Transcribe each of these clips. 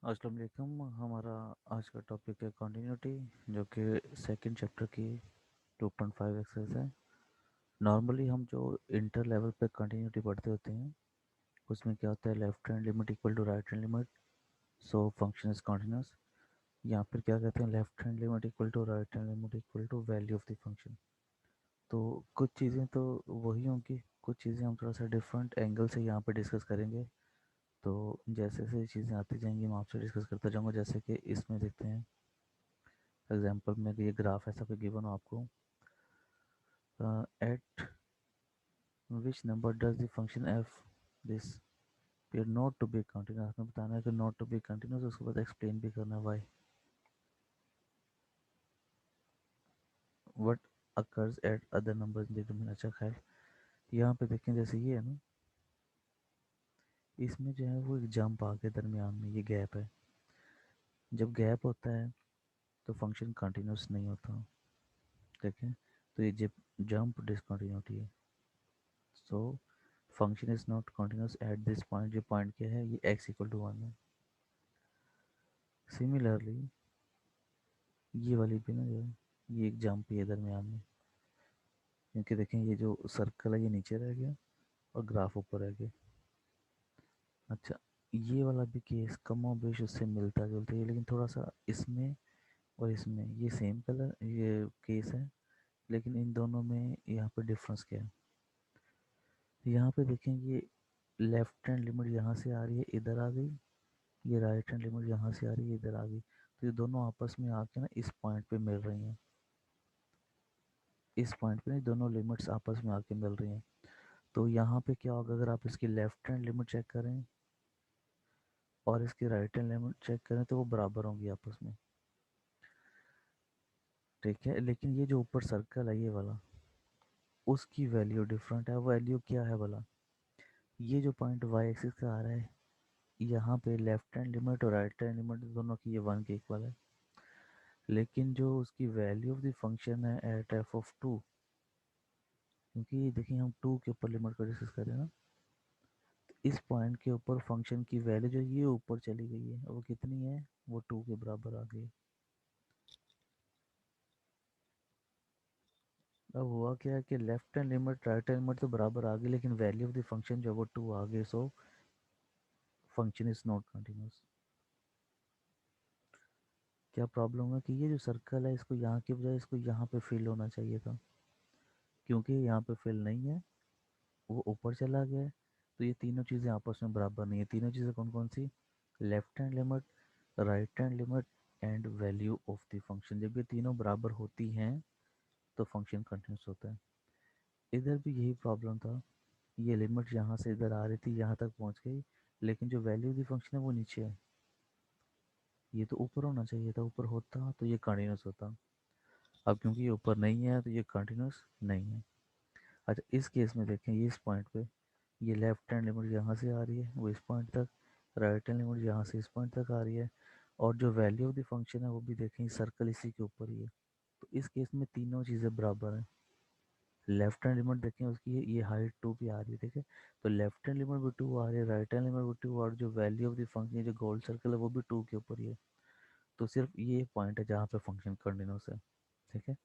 अस्सलाम वालेकुम। हमारा आज का टॉपिक है कंटिन्यूटी, जो कि सेकंड चैप्टर की 2.5 एक्सरसाइज है। नॉर्मली हम जो इंटर लेवल पे कंटिन्यूटी पढ़ते होते हैं, उसमें क्या होता है, left hand limit equal to right hand limit, so function is continuous. यहाँ पर क्या कहते हैं, left hand limit equal to right hand limit equal to value of the function. तो कुछ चीज़ें तो वही होंगी, कुछ चीज़ें हम थोड़ा सा डिफरेंट एंगल से यहाँ पे डिस्कस करेंगे। तो जैसे जैसे चीज़ें आती जाएंगी मैं आपसे डिस्कस करता जाऊँगा। जैसे कि इसमें देखते हैं एग्जाम्पल में, ये ग्राफ ऐसा कोई गिवन हो आपको, eight which number does the function F this फिर नॉट टू बी कंटिन्यूस। आपने बताना है कि नॉट टू बी कंटिन्यूस, उसके बाद एक्सप्लेन भी करना why what occurs at other number in the domain. अच्छा खैर, यहाँ पे देखें जैसे ये है ना, इसमें जो है वो एक जंप आ गया दरमियान में, ये गैप है। जब गैप होता है तो फंक्शन कंटिन्यूस नहीं होता, ठीक है। तो ये जब जंप डिसकंटिन्यूटी है, सो function is not continuous at this point. जो पॉइंट क्या है, ये x इक्वल टू 1 है। सिमिलरली ये वाली भी ना जो है, ये एक जंप ही है दरमियान में, क्योंकि देखें ये जो सर्कल है ये नीचे रह गया और ग्राफ ऊपर रह गया। अच्छा, ये वाला भी केस कमो बेश उससे मिलता जुलता है, लेकिन थोड़ा सा इसमें और इसमें ये सेम कलर ये केस है, लेकिन इन दोनों में यहाँ पर डिफरेंस क्या है। यहाँ पे देखें, ये लेफ्ट हैंड लिमिट यहाँ से आ रही है, इधर आ गई। ये राइट हैंड लिमिट यहाँ से आ रही है, इधर आ गई। तो ये दोनों आपस में आके ना इस पॉइंट पे मिल रही हैं। इस पॉइंट पे ना दोनों लिमिट्स आपस में आके मिल रही हैं। तो यहाँ पे क्या होगा, अगर आप इसकी लेफ्ट हैंड लिमिट चेक करें और इसकी राइट हैंड लिमिट चेक करें तो वो बराबर होंगी आपस में, ठीक है। लेकिन ये जो ऊपर सर्कल है ये वाला, उसकी वैल्यू डिफरेंट है। वैल्यू क्या है भला, ये जो पॉइंट वाई एक्सिस का आ रहा है, यहाँ पे लेफ्ट हैंड लिमिट और राइट हैंड लिमिट दोनों की ये 1 के इक्वल है। लेकिन जो उसकी वैल्यू ऑफ द फंक्शन है एट एफ ऑफ 2, क्योंकि देखिए हम 2 के ऊपर लिमिट को डिस्कस कर रहे हैं ना, तो इस पॉइंट के ऊपर फंक्शन की वैल्यू जो ये ऊपर चली गई है, वो कितनी है, वो 2 के बराबर आ गई। अब हुआ क्या है कि left hand limit right hand limit तो बराबर आ गई, लेकिन वैल्यू ऑफ द फंक्शन जो है वो 2 आ गई, सो फंक्शन इज नॉट कंटिन्यूस। क्या प्रॉब्लम है कि ये जो सर्कल है, इसको यहाँ के बजाय इसको यहाँ पे फिल होना चाहिए था, क्योंकि यहाँ पे फिल नहीं है, वो ऊपर चला गया है। तो ये तीनों चीज़ें आपस में बराबर नहीं है। तीनों चीज़ें कौन कौन सी, left hand limit, right hand limit and value of the function. जब ये तीनों बराबर होती हैं तो फंक्शन कंटिन्यूस होता है। इधर भी यही प्रॉब्लम था, ये लिमिट यहाँ से इधर आ रही थी, यहाँ तक पहुँच गई, लेकिन जो वैल्यू ऑफ द फंक्शन है वो नीचे है। ये तो ऊपर होना चाहिए था, ऊपर होता तो ये कंटिन्यूस होता। अब क्योंकि ये ऊपर नहीं है तो ये कंटिन्यूस नहीं है। अच्छा, इस केस में देखें, ये इस पॉइंट पे ये लेफ्ट हैंड लिमिट यहाँ से आ रही है वो इस पॉइंट तक, राइट हैंड लिमिट यहाँ से इस पॉइंट तक आ रही है, और जो वैल्यू ऑफ द फंक्शन है वो भी देखें सर्कल इसी के ऊपर ही है। तो इस केस में तीनों चीज़ें बराबर हैं। लेफ्ट हैंड लिमिट देखें उसकी, ये हाइट 2 पे आ रही है, ठीक है। तो लेफ्ट हैंड लिमिट भी 2 आ रही है, राइट हैंड लिमिट भी 2, और जो वैल्यू ऑफ द फंक्शन जो गोल सर्कल है वो भी 2 के ऊपर ही है। तो सिर्फ ये पॉइंट है जहाँ पे फंक्शन कंटिन्यूस है, ठीक है।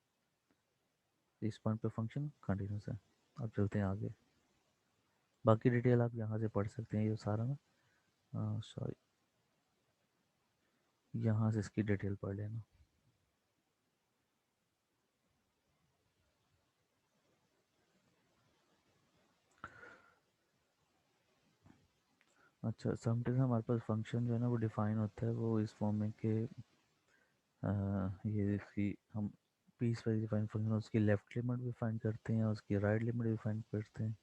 इस पॉइंट पे फंक्शन कंटिन्यूस है। अब चलते हैं आगे, बाकी डिटेल आप यहाँ से पढ़ सकते हैं, ये सारा ना, सॉरी, यहाँ से इसकी डिटेल पढ़ लेना। अच्छा, समटाइम्स हमारे पास फंक्शन जो है ना वो डिफाइन होता है, वो इस फॉर्म में कि ये इसकी हम पीस वाइज डिफाइन फंक्शन, उसकी लेफ्ट लिमिट भी फाइंड करते हैं, उसकी राइट लिमिट भी फाइंड करते हैं।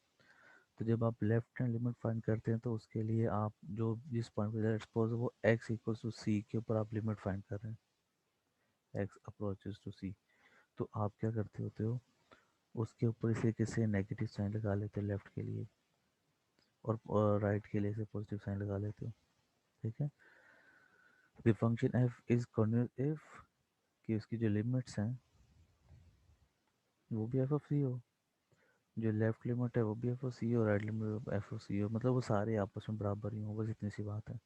तो जब आप लेफ्ट हैंड लिमिट फाइंड करते हैं तो उसके लिए आप जो जिस पॉइंट पे सपोज वो x इक्वल्स टू सी के ऊपर आप लिमिट फाइंड कर रहे हैं, x अप्रोचेस टू सी, तो आप क्या करते होते हो, उसके ऊपर इस तरीके से नेगेटिव साइन लगा लेते हो लेफ्ट के लिए, और राइट के लिए से पॉजिटिव साइन लगा लेते हो, ठीक है। The function F is continuous if, कि उसकी जो लिमिट्स हैं वो भी एफ ऑफ सी हो, जो लेफ्ट लिमिट है वो भी एफ ऑफ सी हो, राइट लिमिट एफ ऑफ सी हो, मतलब वो सारे आपस में बराबर ही हो, बस इतनी सी बात है।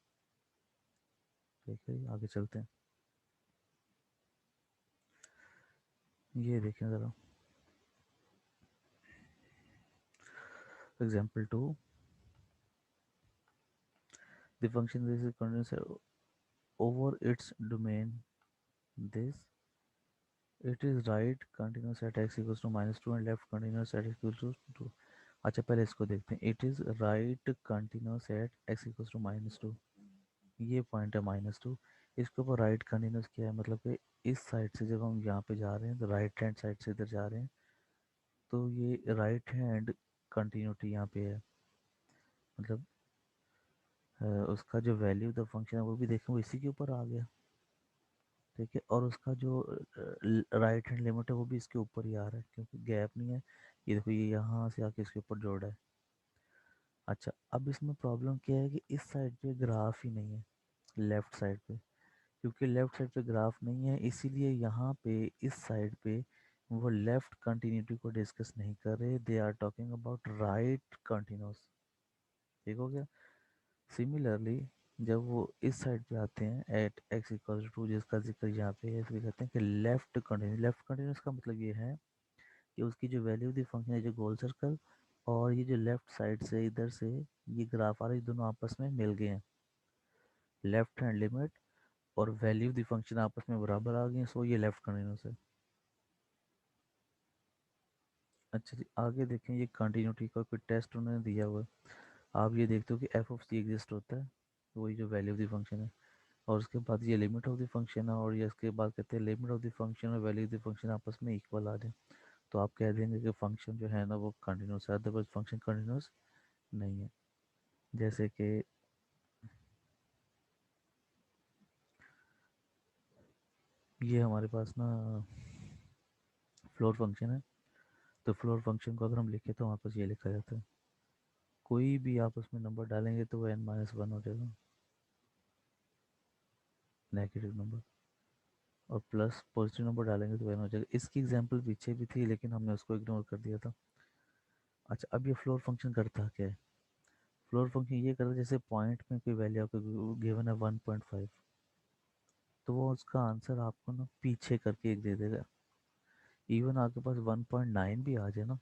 देखिए आगे चलते हैं, ये देखें ज़रा example 2, the function this is continuous over its domain, this it is right continuous at x equals to -2 and left continuous at x equals to 2. अच्छा पहले इसको देखते हैं, it is right continuous at x equals to -2, ये point है -2, इसके ऊपर right continuous क्या है, मतलब कि इस साइड से जब हम यहाँ पे जा रहे हैं तो राइट हैंड साइड से इधर जा रहे हैं, तो ये राइट हैंड कंटिन्यूटी यहाँ पे है, मतलब उसका जो वैल्यू द फंक्शन है वो भी देखें वो इसी के ऊपर आ गया, ठीक है, और उसका जो राइट हैंड लिमिट है वो भी इसके ऊपर ही आ रहा है क्योंकि गैप नहीं है, ये देखो ये यहाँ से आके इसके ऊपर जोड़ा है। अच्छा अब इसमें प्रॉब्लम क्या है कि इस साइड पे ग्राफ ही नहीं है, लेफ्ट साइड पे, क्योंकि लेफ्ट साइड पे ग्राफ नहीं है इसीलिए यहाँ पे इस साइड पे वो लेफ्ट कंटिन्यूटी को डिस्कस नहीं कर रहे, they are talking about right continuous, ठीक हो गया। सिमिलरली जब वो इस साइड पे आते हैं एट एक्स इक्वल टू, जिसका जिक्र यहाँ पे है, इसलिए कहते हैं कि लेफ्ट कंटिन्यूस का मतलब ये है कि उसकी जो वैल्यू दी फंक्शन है जो गोल सर्कल और ये जो लेफ्ट साइड से इधर से ये ग्राफ आ रहा है, दोनों आपस में मिल गए हैं, लेफ्ट हैंड लिमिट और वैल्यू दी फंक्शन आपस में बराबर आ गए हैं, सो ये लेफ्ट कंटिन्यूस है। अच्छा जी आगे देखें, ये कंटिन्यूटी का कोई टेस्ट उन्होंने दिया हुआ है, आप ये देखते हो कि एफ ऑफ सी एग्जिस्ट होता है, वही जो वैल्यू दी फंक्शन है, और उसके बाद ये लिमिट ऑफ द फंक्शन है, और ये इसके बाद कहते हैं लिमिट ऑफ द फंक्शन और वैल्यू ऑफ द फंक्शन आपस में इक्वल आ जाए, तो आप कह देंगे कि फंक्शन जो है ना वो कंटिन्यूस है, अदरवाइज फंक्शन कंटिन्यूस नहीं है। जैसे कि ये हमारे पास ना फ्लोर फंक्शन है, तो फ्लोर फंक्शन को अगर हम लिखें तो वापस ये लिखा जाता है, कोई भी आप उसमें नंबर डालेंगे तो वो n-1 हो जाएगा, नेगेटिव नंबर, और प्लस पॉजिटिव नंबर डालेंगे तो n हो जाएगा। इसकी एग्जांपल पीछे भी थी लेकिन हमने उसको इग्नोर कर दिया था। अच्छा अब ये फ्लोर फंक्शन करता क्या है, फ्लोर फंक्शन ये करता है जैसे पॉइंट में कोई वैल्यू आपको गिवन है 1.5, तो वो उसका आंसर आपको ना पीछे करके एक दे देगा, इवन आपके पास 1.9 भी आ जाए ना,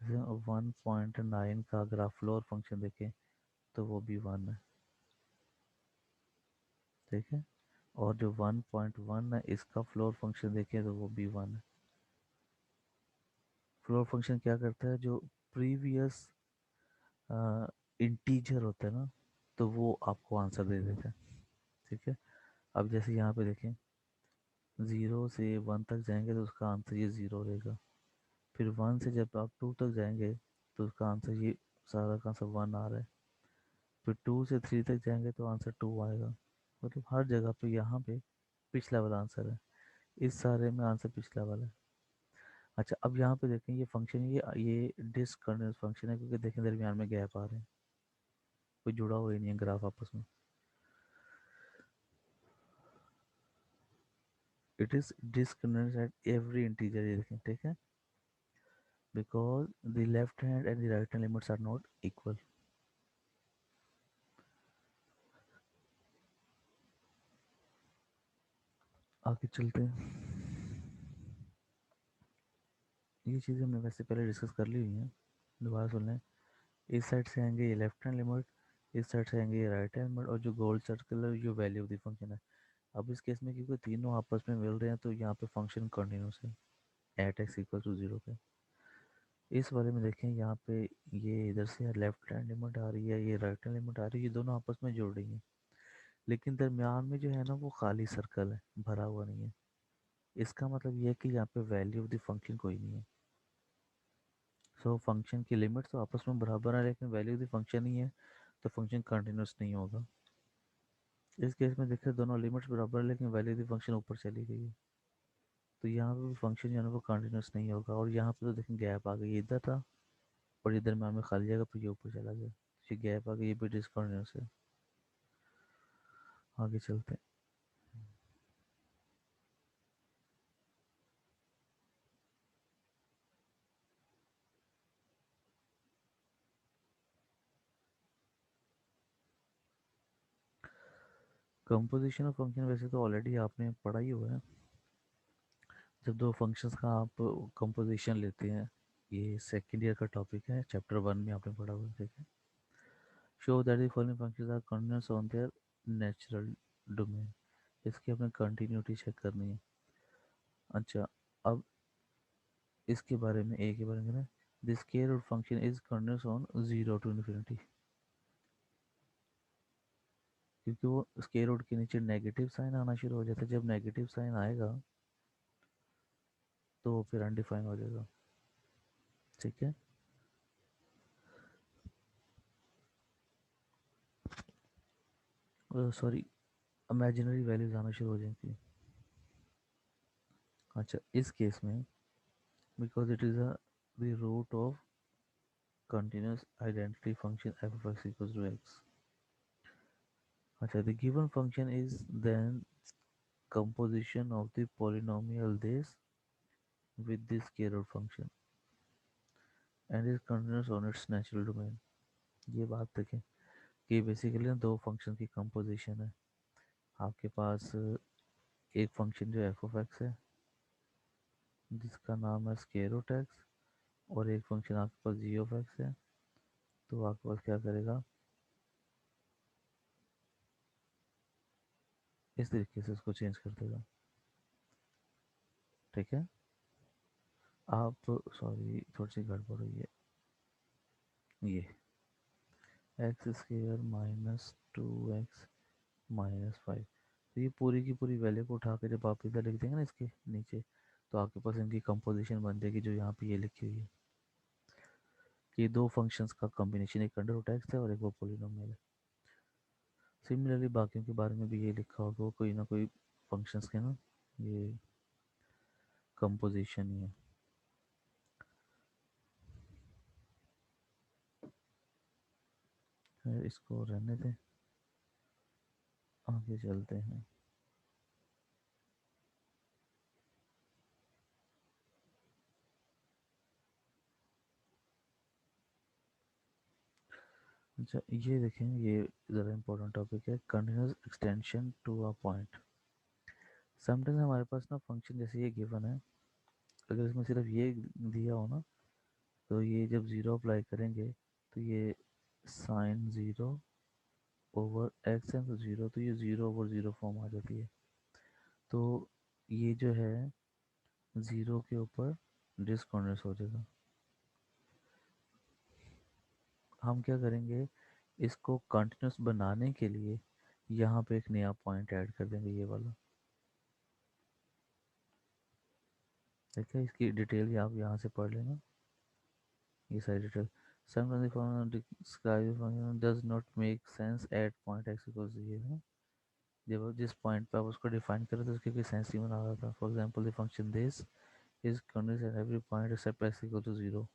जैसे 1.9 का अगर आप फ्लोर फंक्शन देखें तो वो भी 1 है, ठीक है, और जो 1.1 है इसका फ्लोर फंक्शन देखें तो वो भी 1 है। फ्लोर फंक्शन क्या करता है, जो प्रीवियस इंटीजर होता है ना तो वो आपको आंसर दे देता है, ठीक है। अब जैसे यहाँ पे देखें 0 से 1 तक जाएंगे तो उसका आंसर ये 0 रहेगा, फिर 1 से जब आप 2 तक जाएंगे तो उसका आंसर ये सारा का आंसर 1 आ रहा है, फिर 2 से 3 तक जाएंगे तो आंसर 2 आएगा, मतलब हर जगह पे यहाँ पे पिछला वाला आंसर है, इस सारे में आंसर पिछला वाला है। अच्छा अब यहाँ पे देखें ये फंक्शन, ये डिसकंटिन्यूअस फंक्शन है क्योंकि देखें दरमियान में गैप आ रहे हैं, कोई जुड़ा हुआ ही नहीं है ग्राफ आपस में, it is discontinuous at every integer, ये देखें, ठीक है, because the left hand and the right hand limits are not equal. आगे चलते हैं, ये चीज़ें हमने वैसे पहले डिस्कस कर ली हुई हैं, दोबारा सुन लें। इस साइड से आएंगे ये लेफ्ट हैंड लिमिट, इस साइड से आएंगे ये राइट हैंड लिमिट, और जो गोल सर्कल है जो वैल्यू ऑफ द फंक्शन है। अब इस केस में क्योंकि तीनों आपस में मिल रहे हैं तो यहाँ पे फंक्शन कंटिन्यूस है एट एक्स इक्वल टू 0 पे। इस वाले में देखें यहाँ पे ये इधर से लेफ्ट हैंड लिमिट आ रही है, ये राइट हैंड लिमिट आ रही है, ये दोनों आपस में जुड़ रही हैं, लेकिन दरमियान में जो है ना वो खाली सर्कल है, भरा हुआ नहीं है, इसका मतलब ये है कि यहाँ पे वैल्यू ऑफ द फंक्शन कोई नहीं है। सो फंक्शन की लिमिट तो आपस में बराबर है लेकिन वैल्यू ऑफ द फंक्शन नहीं है, तो फंक्शन कंटिन्यूस नहीं होगा। इस केस में देखिए दोनों लिमिट्स बराबर है लेकिन वैल्यू ऑफ द फंक्शन ऊपर चली गई है, तो यहाँ पे फंक्शन जो है ना वो कंटिन्यूस नहीं होगा, और यहाँ पे तो देखें गैप आ गई, इधर था और इधर में हमें खाली जगह पर ये ऊपर चला गया, ये गैप आ गई, ये भी डिसकंटिन्यूस है। आगे चलते हैं, कंपोजिशन ऑफ फंक्शन वैसे तो ऑलरेडी आपने पढ़ा ही हुआ है। जब दो फंक्शंस का आप कंपोजिशन लेते हैं, ये सेकेंड ईयर का टॉपिक है, चैप्टर 1 में आपने पढ़ा हुआ है, ठीक है। Show that the following functions are continuous on their natural domain. इसकी अपने कंटिन्यूटी चेक करनी है। अच्छा, अब इसके बारे में, ए के बारे में, this square root function is continuous on 0 to infinity, क्योंकि वो स्क्वायर रूट के नीचे नेगेटिव साइन आना शुरू हो जाता है। जब नेगेटिव साइन आएगा तो वो फिर अनडिफाइन हो जाएगा, ठीक है। सॉरी, इमेजिनरी वैल्यूज आना शुरू हो जाएंगी। अच्छा, इस केस में because it is the root of continuous identity function f of x equals to x. अच्छा, the given function is then composition of the polynomial this with this square root function and is continuous on its natural domain. ये बात देखें कि basically ना दो function की composition है। आपके पास एक फंक्शन जो एफ ऑफ एक्स है जिसका नाम है स्क्वायर रूट एक्स, और एक फंक्शन आपके पास जी ऑफ एक्स है। तो आपके पास क्या करेगा, इस तरीके से उसको चेंज कर देगा, ठीक है। आप, सॉरी थोड़ी सी गड़बड़ हुई है, ये x square minus 2x minus 5, तो ये पूरी की पूरी वैल्यू को उठा के जब आप इधर लिख देंगे ना इसके नीचे, तो आपके पास इनकी कंपोजिशन बन जाएगी जो यहाँ पे ये लिखी हुई है कि दो फंक्शंस का कॉम्बिनेशन, एक अंडर रूट एक्स है और एक वो पोलिनोमियल है। सिमिलरली बाकियों के बारे में भी ये लिखा होगा, वो कोई ना कोई फंक्शंस के ना ये कंपोजिशन ही है। इसको रहने दें, आगे चलते हैं। अच्छा, ये देखें, ये ज़रा इम्पोर्टेंट टॉपिक है, continuous extension to a point. Sometimes हमारे पास ना फंक्शन जैसे ये गिवन है, अगर इसमें सिर्फ ये दिया हो ना, तो ये जब ज़ीरो अप्लाई करेंगे तो ये साइन ज़ीरो ओवर एक्स है, तो ज़ीरो, तो ये ज़ीरो ओवर ज़ीरो फॉर्म आ जाती है। तो ये जो है ज़ीरो के ऊपर डिसकॉन्टिन्यूस हो जाएगा। हम क्या करेंगे, इसको कंटिन्यूस बनाने के लिए यहाँ पे एक नया पॉइंट ऐड कर देंगे, ये वाला, ठीक है। इसकी डिटेल आप यहाँ से पढ़ लेना, ये सारी detail. Sometimes the formula describes the function does not make sense at point x equals 0। जब जिस पॉइंट पे आप उसको डिफाइन करें तो उसके कोई सेंस नहीं बना रहा था। For example the function this is continuous at every point except x equal to 0।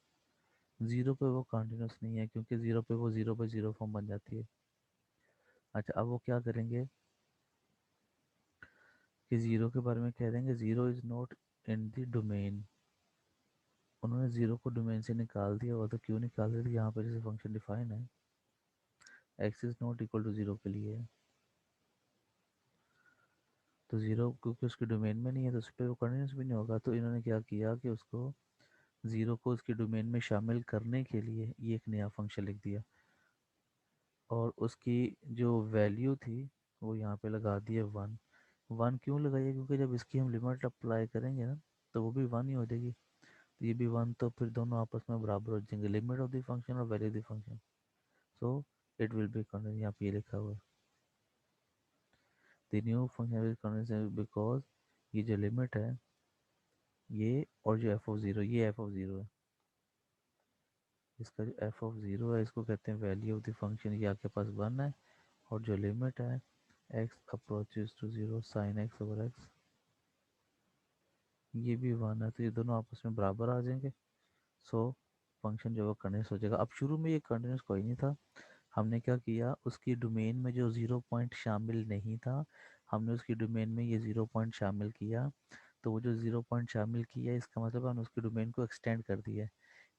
Zero पे वो कंटिन्यूस नहीं है क्योंकि जीरो पे वो जीरो बाई जीरो फॉर्म बन जाती है। अच्छा, अब वो क्या करेंगे कि जीरो के बारे में कह देंगे zero is not in the domain. उन्होंने जीरो को डोमेन से निकाल दिया हुआ, तो क्यों निकाल दिया, यहाँ पर जैसे फंक्शन डिफाइन है x is not equal to zero के लिए, तो जीरो क्योंकि उसके डोमेन में नहीं है तो उस पर वो कंटिन्यूस भी नहीं होगा। तो इन्होंने क्या किया कि उसको ज़ीरो को उसके डोमेन में शामिल करने के लिए ये एक नया फंक्शन लिख दिया, और उसकी जो वैल्यू थी वो यहाँ पे लगा दिए वन। वन क्यों लगाइए, क्योंकि जब इसकी हम लिमिट अप्लाई करेंगे ना तो वो भी वन ही हो जाएगी, तो ये भी वन, तो फिर दोनों आपस में बराबर हो जाएंगे, लिमिट ऑफ द फंक्शन और value of the function. So it will be continuous, यहाँ पे ये लिखा हुआ है the new function will continuous because ये जो लिमिट है ये, और जो एफ ऑफ ज़ीरो, ये एफ ऑफ ज़ीरो है, इसका जो एफ ऑफ ज़ीरो है इसको कहते हैं वैल्यू ऑफ द फंक्शन, ये आपके पास वन है, और जो लिमिट है x approaches to zero sine x over x, ये भी वन है, तो ये दोनों आपस में बराबर आ जाएंगे। सो फंक्शन जो है कंटिन्यूस हो जाएगा। अब शुरू में ये कंटिन्यूस कोई नहीं था, हमने क्या किया, उसकी डोमेन में जो ज़ीरो पॉइंट शामिल नहीं था, हमने उसकी डोमेन में ये ज़ीरो पॉइंट शामिल किया। तो वो जो ज़ीरो पॉइंट शामिल किया इसका मतलब हमने उसकी डोमेन को एक्सटेंड कर दिया है।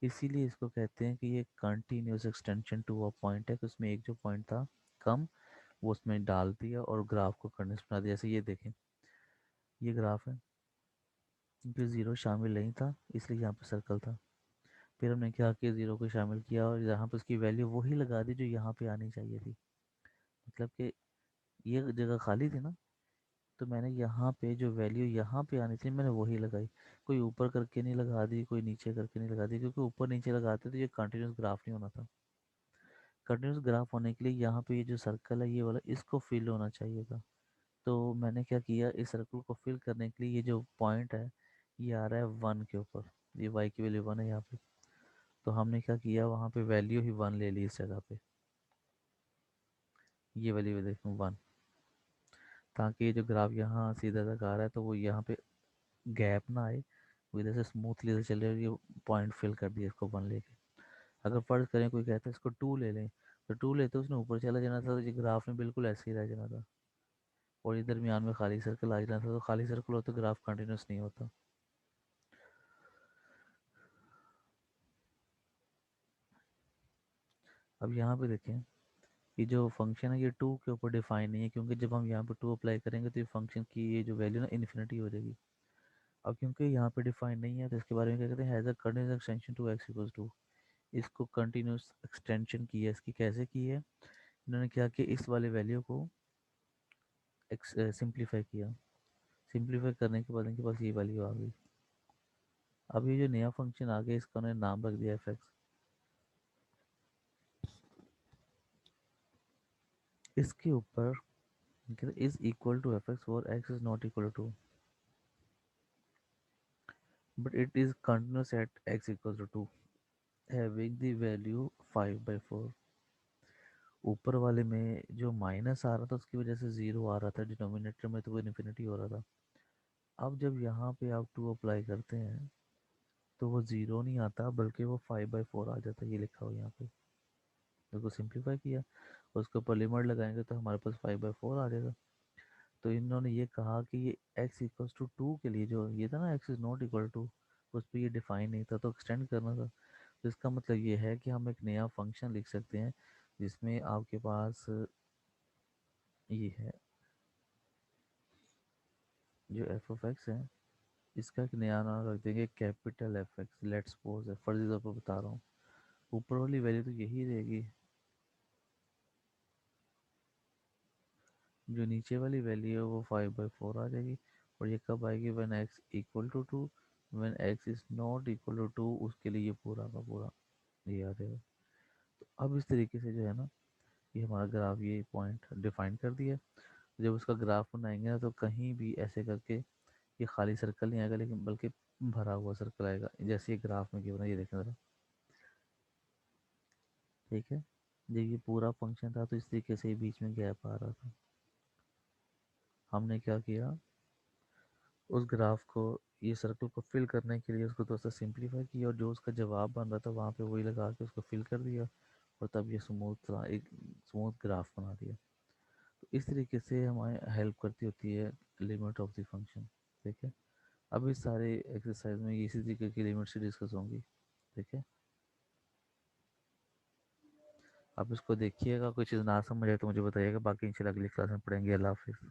इसीलिए इसको कहते हैं कि ये continuous extension to a point है, कि उसमें एक जो पॉइंट था कम, वो उसमें डाल दिया और ग्राफ को कंडेंस बना दिया। जैसे ये देखें, ये ग्राफ है, क्योंकि ज़ीरो शामिल नहीं था इसलिए यहाँ पे सर्कल था। फिर हमने क्या किया, ज़ीरो को शामिल किया और यहाँ पे उसकी वैल्यू वही लगा दी जो यहाँ पे आनी चाहिए थी। मतलब कि ये जगह खाली थी ना, तो मैंने यहाँ पे जो वैल्यू यहाँ पे आनी थी मैंने वही लगाई। कोई ऊपर करके नहीं लगा दी, कोई नीचे करके नहीं लगा दी, क्योंकि ऊपर नीचे लगाते तो ये कंटिन्यूस ग्राफ नहीं होना था। कंटिन्यूस ग्राफ होने के लिए यहाँ पे ये जो सर्कल है ये वाला, इसको फिल होना चाहिए था। तो मैंने क्या किया, इस सर्कल को फिल करने के लिए ये जो पॉइंट है ये आ रहा है 1 के ऊपर, ये y की वैल्यू 1 है यहाँ पे। तो हमने क्या किया, वहाँ पे वैल्यू ही 1 ले ली इस जगह पे, ये वैल्यू देखो 1, ताकि ये जो ग्राफ यहाँ सीधा तक आ रहा है तो वो यहाँ पे गैप ना आए, वो इधर से स्मूथली इधर चले, और ये पॉइंट फिल कर दिया इसको 1 लेके। अगर फर्ज करें कोई कहता है इसको 2 ले लें, तो 2 लेते उसने ऊपर चला जाना था, तो ये ग्राफ में बिल्कुल ऐसे ही रह जाना था, और ये दरमियान में खाली सर्कल आ जाना था। तो खाली सर्कल हो तो ग्राफ कंटिन्यूस नहीं होता। अब यहाँ पे देखें, ये जो फंक्शन है ये 2 के ऊपर डिफाइन नहीं है, क्योंकि जब हम यहाँ पे 2 अप्लाई करेंगे तो ये फंक्शन की ये जो वैल्यू ना इन्फिनिटी हो जाएगी। अब क्योंकि यहाँ पे डिफाइन नहीं है तो इसके बारे में क्या कहते हैं, has a continuous extension to x equals to. इसको कंटिन्यूस एक्सटेंशन की है, इसकी कैसे की है, इन्होंने क्या किया, इस वाले वैल्यू को सिंप्लीफाई किया। सिंप्लीफाई करने के बाद इनके पास ये वैल्यू आ गई। अब ये जो नया फंक्शन आ गया इसका उन्होंने नाम रख दिया एफ एक्स। इसके ऊपर is equal to F X और X is not equal to, but it is continuous at x equals to 2 having the value 5/4। ऊपर वाले में जो माइनस आ रहा था उसकी वजह से ज़ीरो आ रहा था, डिनोमिनेटर में तो वो इन्फिनिटी हो रहा था। अब जब यहाँ पे आप 2 अप्लाई करते हैं तो वो ज़ीरो नहीं आता बल्कि वो 5/4 आ जाता है, ये लिखा हुआ यहाँ पे। उसको सिंप्लीफाई किया, उसके ऊपर लिमिट लगाएंगे तो हमारे पास 5/4 आ जाएगा। तो इन्होंने ये कहा कि ये x इक्वल्स टू 2 के लिए जो ये था ना, x is not equal to, उस पर ये डिफाइन नहीं था तो एक्सटेंड करना था। तो इसका मतलब ये है कि हम एक नया फंक्शन लिख सकते हैं जिसमें आपके पास ये है जो एफ ऑफ एक्स है, इसका एक नया नाम रख देंगे capital F x. Let's suppose है, फर्जी तौर पर बता रहा हूँ, ऊपर वाली वैल्यू तो यही रहेगी, जो नीचे वाली वैल्यू है वो 5/4 आ जाएगी। और ये कब आएगी, when x equal to 2, when x is not equal to 2 उसके लिए ये पूरा का पूरा ये आ जाएगा। तो अब इस तरीके से जो है ना, ये हमारा ग्राफ ये पॉइंट डिफाइन कर दिया। जब उसका ग्राफ बनाएंगे ना तो कहीं भी ऐसे करके ये खाली सर्कल नहीं आएगा, लेकिन बल्कि भरा हुआ सर्कल आएगा, जैसे ये ग्राफ में गिवन है, ये देखें ज़रा, ठीक है। जब ये पूरा फंक्शन था तो इस तरीके से बीच में गैप आ रहा था। हमने क्या किया, उस ग्राफ को, ये सर्कल को फिल करने के लिए उसको थोड़ा सा सिंप्लीफाई किया, और जो उसका जवाब बन रहा था वहाँ पे वही लगा के उसको फिल कर दिया, और तब ये स्मूथ एक स्मूथ ग्राफ बना दिया। तो इस तरीके से हमारे हेल्प करती होती है लिमिट ऑफ द फंक्शन, ठीक है। अब इस सारे एक्सरसाइज में इसी तरीके की लिमिट से डिस्कस होंगी, ठीक है। आप इसको देखिएगा, कोई चीज़ ना समझ आए तो मुझे बताइएगा, बाकी इंशाल्लाह अगली क्लास में पढ़ेंगे। अल्लाह हाफिज़।